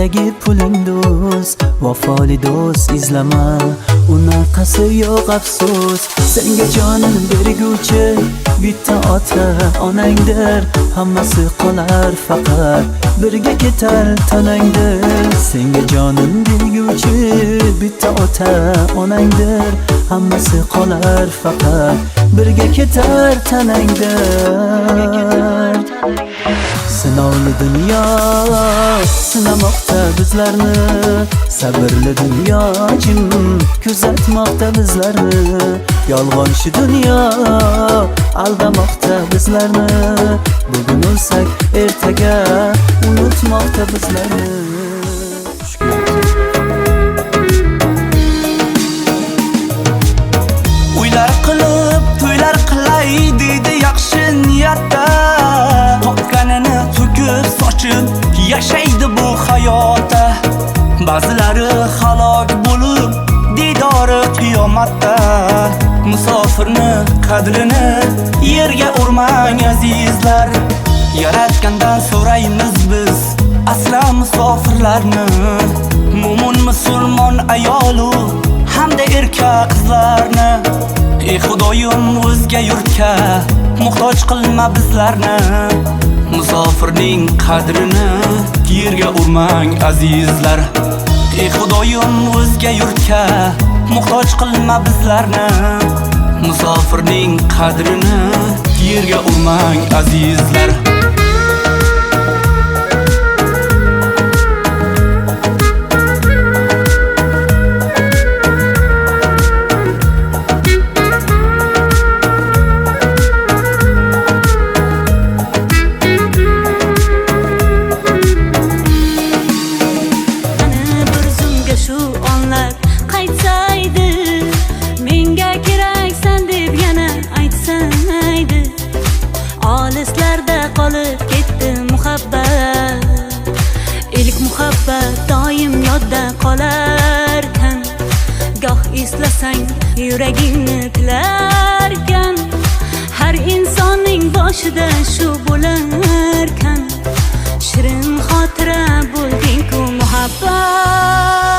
qo'lingdagi puling do'st, vafoli do'st izlama, unaqasi yo'q afsus. Senga jonim berguvchi bitta ota onangdir, hammasi qolar faqat birga ketar tanangdir. Senga jonim berguvchi bitta ota onangdir, hammasi qolar faqat birga ketar tanangdir. Sinovli dunyo sinamoqda bizlarni, sabrli dunyo jim kuzatmoqda bizlarni. Yolg'onchi dunyo aldamoqda bizlarni, bugun o'lsak ertaga unutmoqda bizlarni. Uylar qilib to'ylar qilay deydi yaxshi niyatda, topganini to'kib sochib yashaydi bu hayotda. Ba'zilari halok bo'lib didori qiyomatda. Musofirni qadrini yerga urmang azizlar, yaratgandan so'raymiz biz asla musofirlarni. Mo'min musulmon ayolu hamda erkak qizlarni, ey Xudoyim o'zga yurtga muhtoj qilma bizlarni. Musofirning qadrini yerga urmang azizlar, ey Xudoyim o'zga yurtga muhtoj qilma bizlarni. Musofirning qadrini yerga urmang azizlar. Olislarda qolib ketdi muhabbat, ilk muhabbat doim yodda qolarkan. Goh eslasang yuragingni tilarkan, har insonning boshida shu bo'larkan. Shirin xotira bo'lding-ku muhabbat.